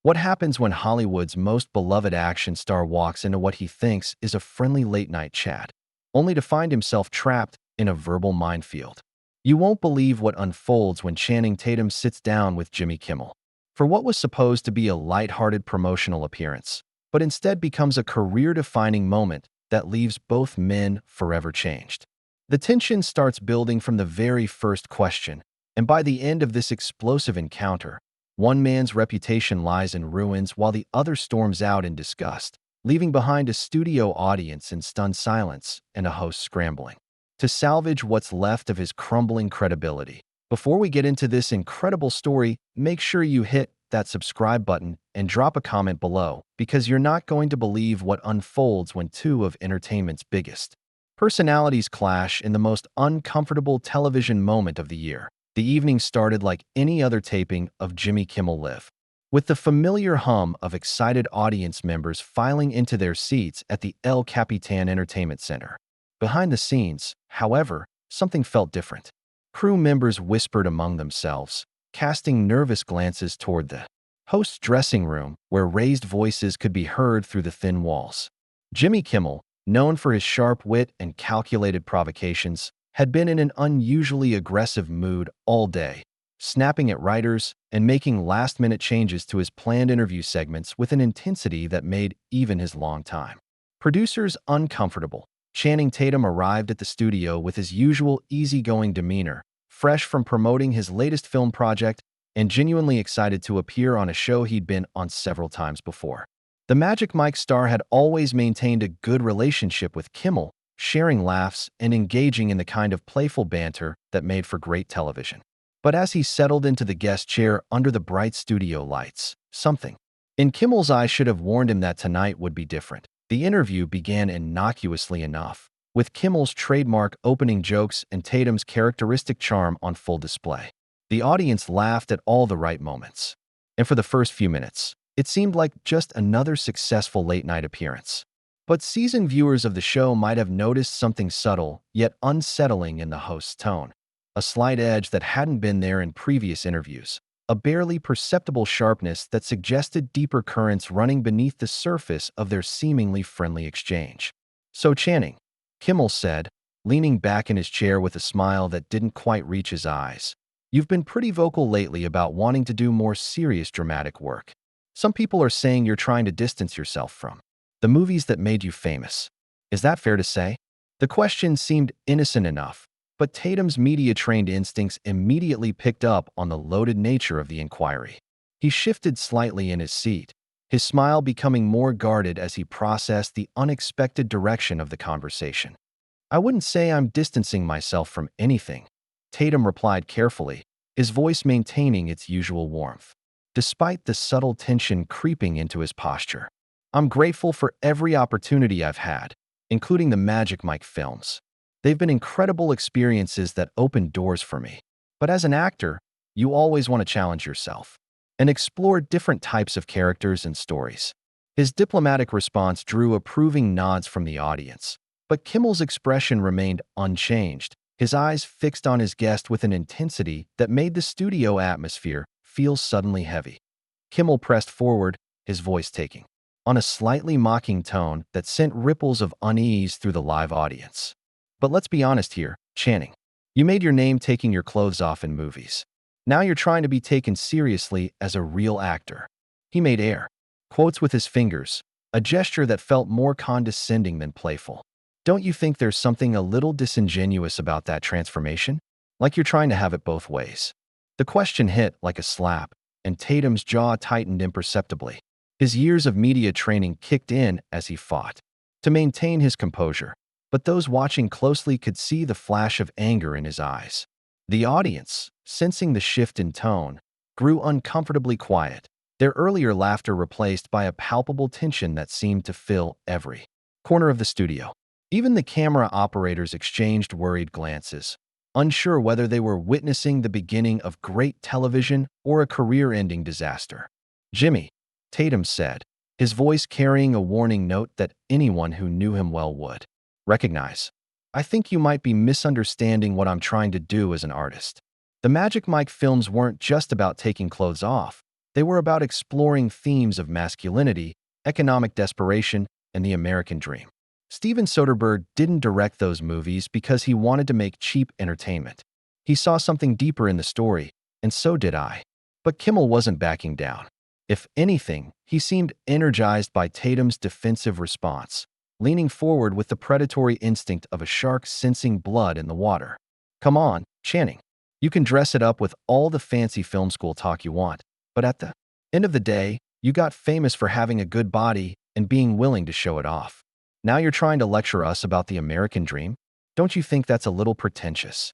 What happens when Hollywood's most beloved action star walks into what he thinks is a friendly late-night chat, only to find himself trapped in a verbal minefield? You won't believe what unfolds when Channing Tatum sits down with Jimmy Kimmel for what was supposed to be a lighthearted promotional appearance, but instead becomes a career-defining moment that leaves both men forever changed. The tension starts building from the very first question, and by the end of this explosive encounter, one man's reputation lies in ruins while the other storms out in disgust, leaving behind a studio audience in stunned silence and a host scrambling to salvage what's left of his crumbling credibility. Before we get into this incredible story, make sure you hit that subscribe button and drop a comment below, because you're not going to believe what unfolds when two of entertainment's biggest personalities clash in the most uncomfortable television moment of the year. The evening started like any other taping of Jimmy Kimmel Live, with the familiar hum of excited audience members filing into their seats at the El Capitan Entertainment Center. Behind the scenes, however, something felt different. Crew members whispered among themselves, casting nervous glances toward the host's dressing room, where raised voices could be heard through the thin walls. Jimmy Kimmel, known for his sharp wit and calculated provocations, had been in an unusually aggressive mood all day, snapping at writers and making last-minute changes to his planned interview segments with an intensity that made even his longtime producers uncomfortable. Channing Tatum arrived at the studio with his usual easygoing demeanor, fresh from promoting his latest film project and genuinely excited to appear on a show he'd been on several times before. The Magic Mike star had always maintained a good relationship with Kimmel, sharing laughs and engaging in the kind of playful banter that made for great television. But as he settled into the guest chair under the bright studio lights, something in Kimmel's eye should have warned him that tonight would be different. The interview began innocuously enough, with Kimmel's trademark opening jokes and Tatum's characteristic charm on full display. The audience laughed at all the right moments, and for the first few minutes, it seemed like just another successful late-night appearance. But seasoned viewers of the show might have noticed something subtle yet unsettling in the host's tone, a slight edge that hadn't been there in previous interviews, a barely perceptible sharpness that suggested deeper currents running beneath the surface of their seemingly friendly exchange. "So, Channing," Kimmel said, leaning back in his chair with a smile that didn't quite reach his eyes, "you've been pretty vocal lately about wanting to do more serious dramatic work. Some people are saying you're trying to distance yourself from the movies that made you famous. Is that fair to say?" The question seemed innocent enough, but Tatum's media-trained instincts immediately picked up on the loaded nature of the inquiry. He shifted slightly in his seat, his smile becoming more guarded as he processed the unexpected direction of the conversation. "I wouldn't say I'm distancing myself from anything," Tatum replied carefully, his voice maintaining its usual warmth, despite the subtle tension creeping into his posture. "I'm grateful for every opportunity I've had, including the Magic Mike films. They've been incredible experiences that opened doors for me. But as an actor, you always want to challenge yourself and explore different types of characters and stories." His diplomatic response drew approving nods from the audience, but Kimmel's expression remained unchanged, his eyes fixed on his guest with an intensity that made the studio atmosphere feel suddenly heavy. Kimmel pressed forward, his voice taking on a slightly mocking tone that sent ripples of unease through the live audience. "But let's be honest here, Channing. You made your name taking your clothes off in movies. Now you're trying to be taken seriously as a real actor." He made air quotes with his fingers, a gesture that felt more condescending than playful. "Don't you think there's something a little disingenuous about that transformation? Like you're trying to have it both ways?" The question hit like a slap, and Tatum's jaw tightened imperceptibly. His years of media training kicked in as he fought to maintain his composure, but those watching closely could see the flash of anger in his eyes. The audience, sensing the shift in tone, grew uncomfortably quiet, their earlier laughter replaced by a palpable tension that seemed to fill every corner of the studio. Even the camera operators exchanged worried glances, unsure whether they were witnessing the beginning of great television or a career-ending disaster. "Jimmy," Tatum said, his voice carrying a warning note that anyone who knew him well would recognize, "I think you might be misunderstanding what I'm trying to do as an artist. The Magic Mike films weren't just about taking clothes off. They were about exploring themes of masculinity, economic desperation, and the American dream. Steven Soderbergh didn't direct those movies because he wanted to make cheap entertainment. He saw something deeper in the story, and so did I. But Kimmel wasn't backing down. If anything, he seemed energized by Tatum's defensive response, leaning forward with the predatory instinct of a shark sensing blood in the water. Come on, Channing. You can dress it up with all the fancy film school talk you want, but at the end of the day, you got famous for having a good body and being willing to show it off. Now you're trying to lecture us about the American dream? Don't you think that's a little pretentious?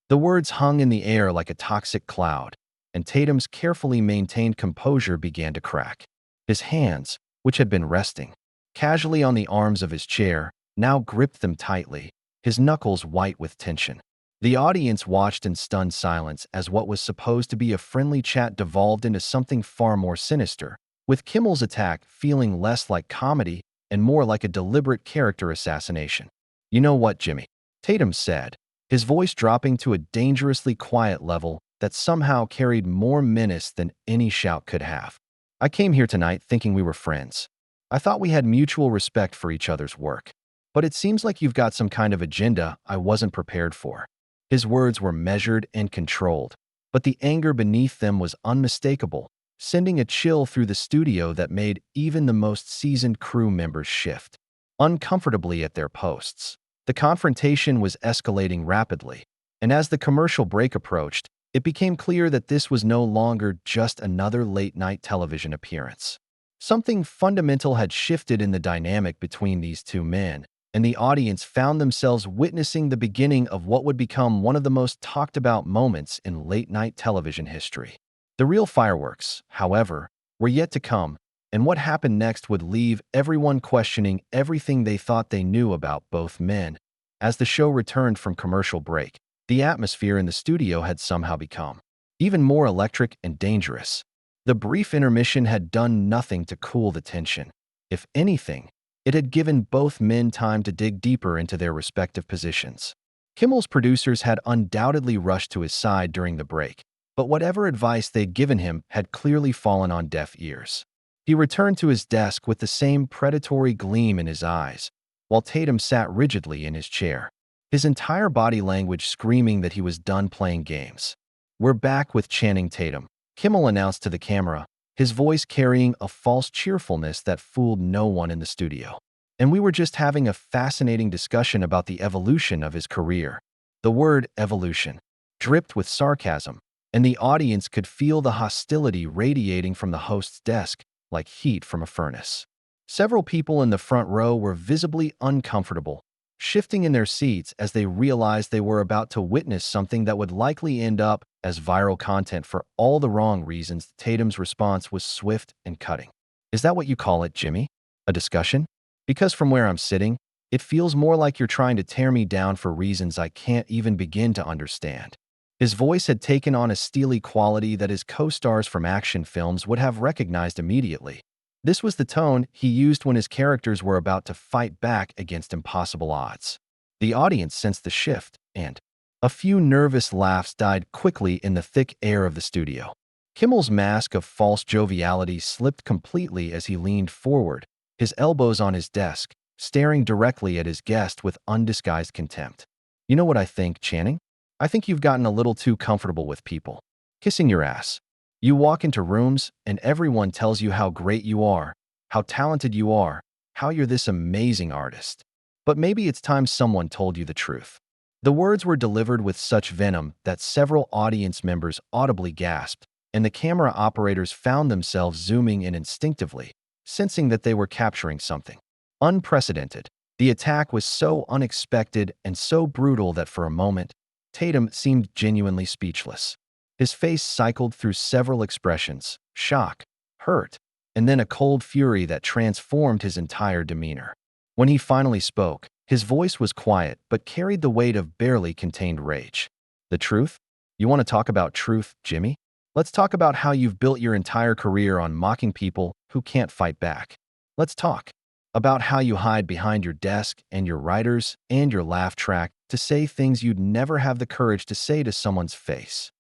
The words hung in the air like a toxic cloud, and Tatum's carefully maintained composure began to crack. His hands, which had been resting casually on the arms of his chair, now gripped them tightly, his knuckles white with tension. The audience watched in stunned silence as what was supposed to be a friendly chat devolved into something far more sinister, with Kimmel's attack feeling less like comedy and more like a deliberate character assassination. "You know what, Jimmy?" Tatum said, his voice dropping to a dangerously quiet level that somehow carried more menace than any shout could have. "I came here tonight thinking we were friends. I thought we had mutual respect for each other's work. But it seems like you've got some kind of agenda I wasn't prepared for." His words were measured and controlled, but the anger beneath them was unmistakable, sending a chill through the studio that made even the most seasoned crew members shift uncomfortably at their posts. The confrontation was escalating rapidly, and as the commercial break approached, it became clear that this was no longer just another late-night television appearance. Something fundamental had shifted in the dynamic between these two men, and the audience found themselves witnessing the beginning of what would become one of the most talked-about moments in late-night television history. The real fireworks, however, were yet to come, and what happened next would leave everyone questioning everything they thought they knew about both men. As the show returned from commercial break, the atmosphere in the studio had somehow become even more electric and dangerous. The brief intermission had done nothing to cool the tension. If anything, it had given both men time to dig deeper into their respective positions. Kimmel's producers had undoubtedly rushed to his side during the break, but whatever advice they'd given him had clearly fallen on deaf ears. He returned to his desk with the same predatory gleam in his eyes, while Tatum sat rigidly in his chair, his entire body language screaming that he was done playing games. "We're back with Channing Tatum," Kimmel announced to the camera, his voice carrying a false cheerfulness that fooled no one in the studio. "And we were just having a fascinating discussion about the evolution of his career." The word evolution dripped with sarcasm, and the audience could feel the hostility radiating from the host's desk like heat from a furnace. Several people in the front row were visibly uncomfortable, shifting in their seats as they realized they were about to witness something that would likely end up as viral content for all the wrong reasons. Tatum's response was swift and cutting. "Is that what you call it, Jimmy? A discussion? Because from where I'm sitting, it feels more like you're trying to tear me down for reasons I can't even begin to understand." His voice had taken on a steely quality that his co-stars from action films would have recognized immediately. This was the tone he used when his characters were about to fight back against impossible odds. The audience sensed the shift, and a few nervous laughs died quickly in the thick air of the studio. Kimmel's mask of false joviality slipped completely as he leaned forward, his elbows on his desk, staring directly at his guest with undisguised contempt. "You know what I think, Channing? I think you've gotten a little too comfortable with people kissing your ass. You walk into rooms and everyone tells you how great you are, how talented you are, how you're this amazing artist. But maybe it's time someone told you the truth." The words were delivered with such venom that several audience members audibly gasped, and the camera operators found themselves zooming in instinctively, sensing that they were capturing something unprecedented. The attack was so unexpected and so brutal that for a moment, Tatum seemed genuinely speechless. His face cycled through several expressions: shock, hurt, and then a cold fury that transformed his entire demeanor. When he finally spoke, his voice was quiet but carried the weight of barely contained rage. "The truth? You want to talk about truth, Jimmy? Let's talk about how you've built your entire career on mocking people who can't fight back. Let's talk about how you hide behind your desk and your writers and your laugh track to say things you'd never have the courage to say to someone's face."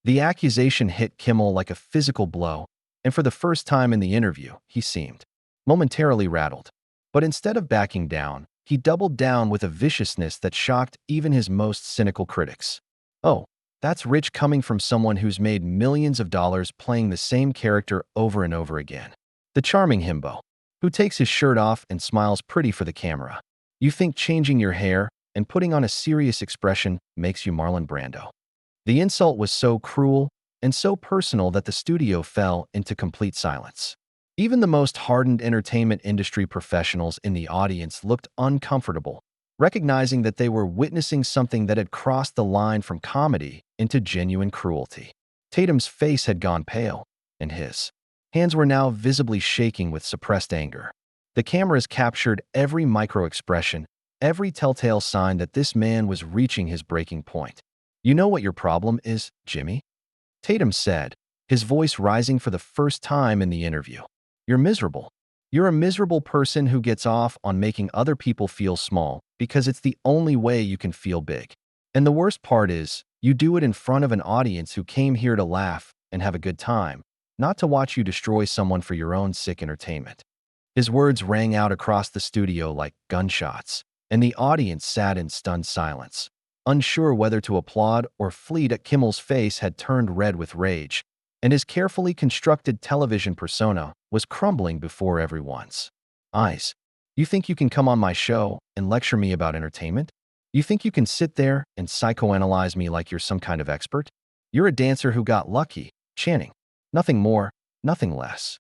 The accusation hit Kimmel like a physical blow, And for the first time in the interview, he seemed momentarily rattled. But instead of backing down, he doubled down with a viciousness that shocked even his most cynical critics. Oh, that's rich coming from someone who's made millions of dollars playing the same character over and over again. The charming himbo, who takes his shirt off and smiles pretty for the camera. You think changing your hair and putting on a serious expression makes you Marlon Brando. The insult was so cruel and so personal that the studio fell into complete silence. Even the most hardened entertainment industry professionals in the audience looked uncomfortable, recognizing that they were witnessing something that had crossed the line from comedy into genuine cruelty. Tatum's face had gone pale, and his hands were now visibly shaking with suppressed anger. The cameras captured every micro-expression, every telltale sign that this man was reaching his breaking point. "You know what your problem is, Jimmy?" Tatum said, his voice rising for the first time in the interview. "You're miserable. You're a miserable person who gets off on making other people feel small because it's the only way you can feel big. And the worst part is, you do it in front of an audience who came here to laugh and have a good time, not to watch you destroy someone for your own sick entertainment." His words rang out across the studio like gunshots, and the audience sat in stunned silence, unsure whether to applaud or flee. Kimmel's face had turned red with rage, and his carefully constructed television persona was crumbling before everyone's eyes. "You think you can come on my show and lecture me about entertainment? You think you can sit there and psychoanalyze me like you're some kind of expert? You're a dancer who got lucky, Channing. Nothing more, nothing less."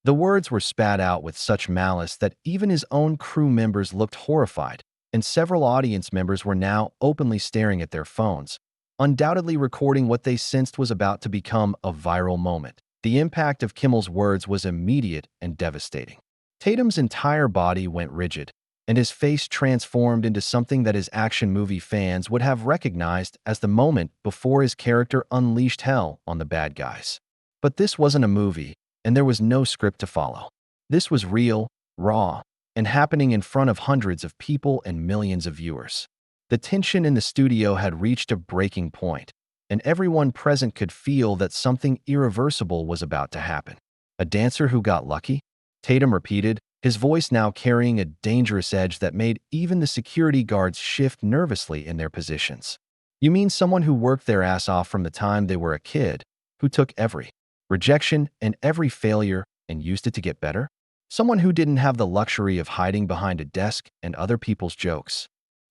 The words were spat out with such malice that even his own crew members looked horrified, and several audience members were now openly staring at their phones, undoubtedly recording what they sensed was about to become a viral moment. The impact of Kimmel's words was immediate and devastating. Tatum's entire body went rigid, and his face transformed into something that his action movie fans would have recognized as the moment before his character unleashed hell on the bad guys. But this wasn't a movie, and there was no script to follow. This was real, raw, and happening in front of hundreds of people and millions of viewers. The tension in the studio had reached a breaking point, and everyone present could feel that something irreversible was about to happen. "A dancer who got lucky?" Tatum repeated, his voice now carrying a dangerous edge that made even the security guards shift nervously in their positions. "You mean someone who worked their ass off from the time they were a kid, who took every rejection and every failure and used it to get better? Someone who didn't have the luxury of hiding behind a desk and other people's jokes?"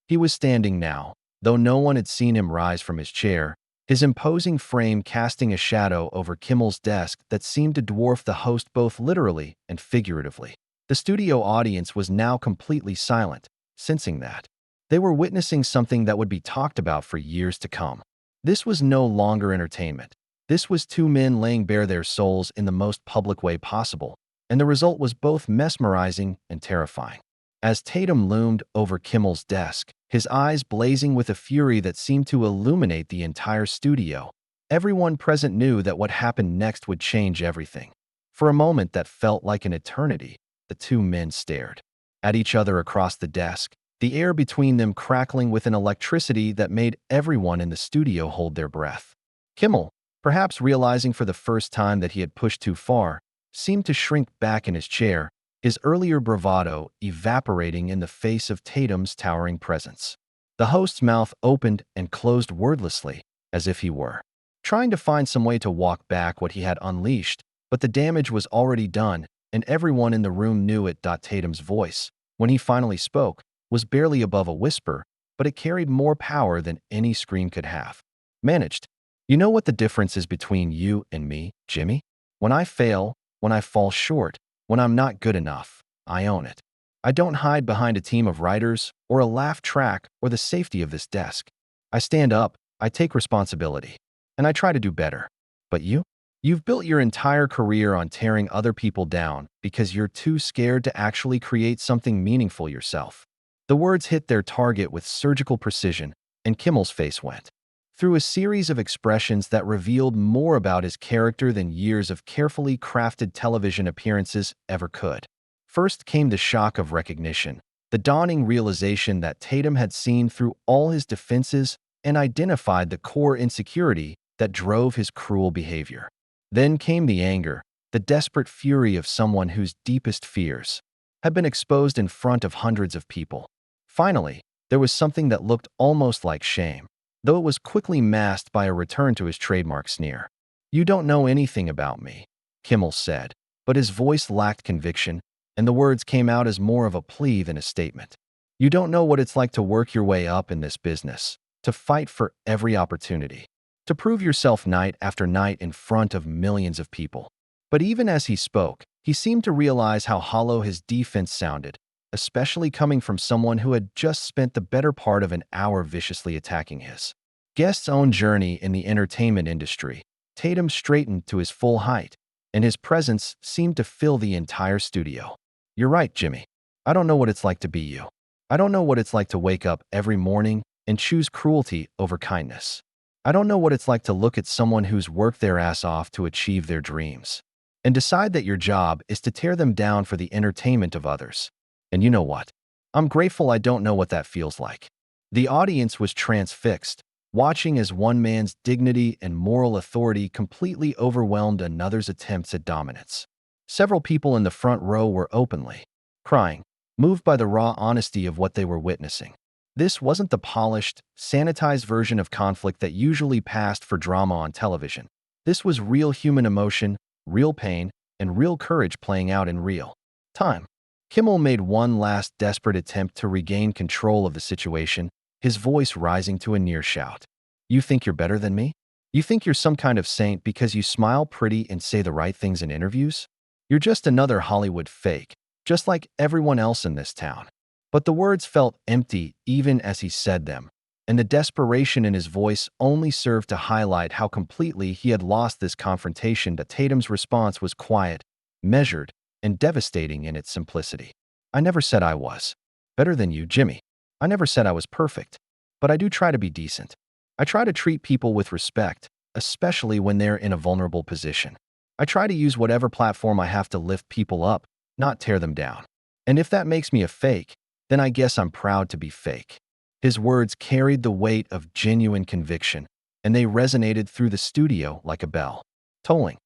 He was standing now, though no one had seen him rise from his chair, his imposing frame casting a shadow over Kimmel's desk that seemed to dwarf the host both literally and figuratively. The studio audience was now completely silent, sensing that they were witnessing something that would be talked about for years to come. This was no longer entertainment. This was two men laying bare their souls in the most public way possible, and the result was both mesmerizing and terrifying. As Tatum loomed over Kimmel's desk, his eyes blazing with a fury that seemed to illuminate the entire studio, everyone present knew that what happened next would change everything. For a moment that felt like an eternity, the two men stared at each other across the desk, the air between them crackling with an electricity that made everyone in the studio hold their breath. Kimmel, perhaps realizing for the first time that he had pushed too far, seemed to shrink back in his chair, his earlier bravado evaporating in the face of Tatum's towering presence. The host's mouth opened and closed wordlessly, as if he were trying to find some way to walk back what he had unleashed, but the damage was already done, and everyone in the room knew it. Tatum's voice, when he finally spoke, was barely above a whisper, but it carried more power than any scream could have managed. "You know what the difference is between you and me, Jimmy? When I fail, when I fall short, when I'm not good enough, I own it. I don't hide behind a team of writers or a laugh track or the safety of this desk. I stand up, I take responsibility, and I try to do better. But you've built your entire career on tearing other people down because you're too scared to actually create something meaningful yourself." The words hit their target with surgical precision, and Kimmel's face went through a series of expressions that revealed more about his character than years of carefully crafted television appearances ever could. First came the shock of recognition, the dawning realization that Tatum had seen through all his defenses and identified the core insecurity that drove his cruel behavior. Then came the anger, the desperate fury of someone whose deepest fears had been exposed in front of hundreds of people. Finally, there was something that looked almost like shame, though it was quickly masked by a return to his trademark sneer. "You don't know anything about me," Kimmel said, but his voice lacked conviction, and the words came out as more of a plea than a statement. "You don't know what it's like to work your way up in this business, to fight for every opportunity, to prove yourself night after night in front of millions of people." But even as he spoke, he seemed to realize how hollow his defense sounded, especially coming from someone who had just spent the better part of an hour viciously attacking his guest's own journey in the entertainment industry. Tatum straightened to his full height, and his presence seemed to fill the entire studio. "You're right, Jimmy. I don't know what it's like to be you. I don't know what it's like to wake up every morning and choose cruelty over kindness. I don't know what it's like to look at someone who's worked their ass off to achieve their dreams and decide that your job is to tear them down for the entertainment of others. And you know what? I'm grateful I don't know what that feels like." The audience was transfixed, watching as one man's dignity and moral authority completely overwhelmed another's attempts at dominance. Several people in the front row were openly crying, moved by the raw honesty of what they were witnessing. This wasn't the polished, sanitized version of conflict that usually passed for drama on television. This was real human emotion, real pain, and real courage playing out in real time. Kimmel made one last desperate attempt to regain control of the situation, his voice rising to a near shout. "You think you're better than me? You think you're some kind of saint because you smile pretty and say the right things in interviews? You're just another Hollywood fake, just like everyone else in this town." But the words felt empty even as he said them, and the desperation in his voice only served to highlight how completely he had lost this confrontation. That Tatum's response was quiet, measured, and devastating in its simplicity. "I never said I was better than you, Jimmy. I never said I was perfect, but I do try to be decent. I try to treat people with respect, especially when they're in a vulnerable position. I try to use whatever platform I have to lift people up, not tear them down. And if that makes me a fake, then I guess I'm proud to be fake." His words carried the weight of genuine conviction, and they resonated through the studio like a bell tolling.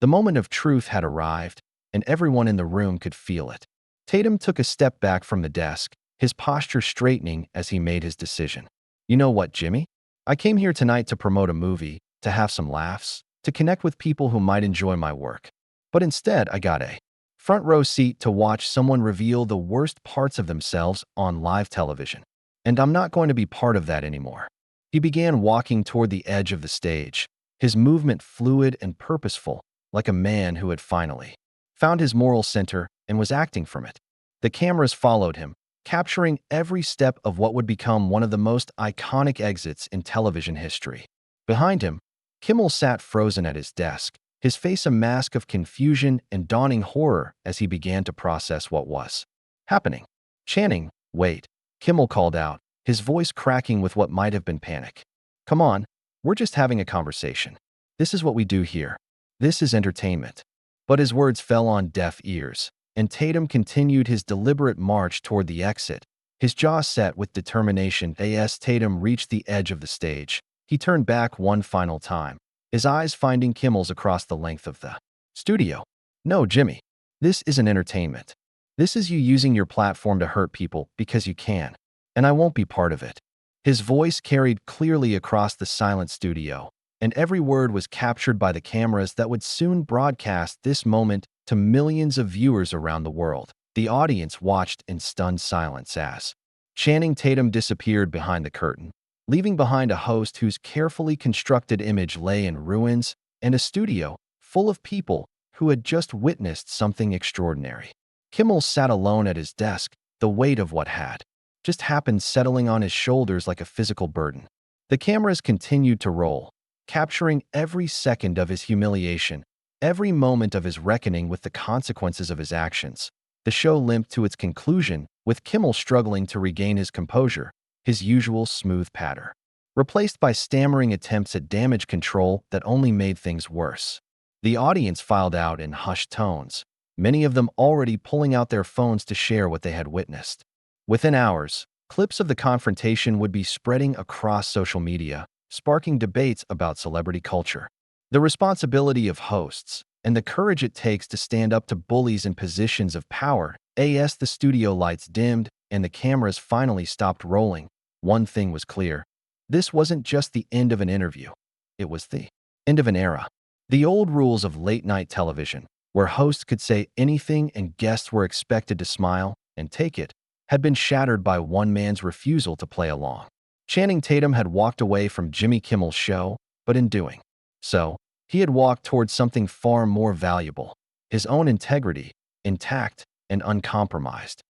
The moment of truth had arrived, and everyone in the room could feel it. Tatum took a step back from the desk, his posture straightening as he made his decision. "You know what, Jimmy? I came here tonight to promote a movie, to have some laughs, to connect with people who might enjoy my work. But instead, I got a front row seat to watch someone reveal the worst parts of themselves on live television. And I'm not going to be part of that anymore." He began walking toward the edge of the stage, his movement fluid and purposeful, like a man who had finally found his moral center and was acting from it. The cameras followed him, capturing every step of what would become one of the most iconic exits in television history. Behind him, Kimmel sat frozen at his desk, his face a mask of confusion and dawning horror as he began to process what was happening. "Channing, wait," Kimmel called out, his voice cracking with what might have been panic. "Come on, we're just having a conversation. This is what we do here. This is entertainment." But his words fell on deaf ears, and Tatum continued his deliberate march toward the exit, his jaw set with determination. As Tatum reached the edge of the stage, he turned back one final time, his eyes finding Kimmel's across the length of the studio. "No, Jimmy. This isn't entertainment. This is you using your platform to hurt people because you can, and I won't be part of it." His voice carried clearly across the silent studio, and every word was captured by the cameras that would soon broadcast this moment to millions of viewers around the world. The audience watched in stunned silence as Channing Tatum disappeared behind the curtain, leaving behind a host whose carefully constructed image lay in ruins and a studio full of people who had just witnessed something extraordinary. Kimmel sat alone at his desk, the weight of what had just happened settling on his shoulders like a physical burden. The cameras continued to roll, capturing every second of his humiliation, every moment of his reckoning with the consequences of his actions. The show limped to its conclusion, with Kimmel struggling to regain his composure, his usual smooth patter, replaced by stammering attempts at damage control that only made things worse. The audience filed out in hushed tones, many of them already pulling out their phones to share what they had witnessed. Within hours, clips of the confrontation would be spreading across social media, sparking debates about celebrity culture. The responsibility of hosts and the courage it takes to stand up to bullies in positions of power. As the studio lights dimmed and the cameras finally stopped rolling, one thing was clear. This wasn't just the end of an interview. It was the end of an era. The old rules of late-night television, where hosts could say anything and guests were expected to smile and take it, had been shattered by one man's refusal to play along. Channing Tatum had walked away from Jimmy Kimmel's show, but in doing so, he had walked towards something far more valuable, his own integrity, intact and uncompromised.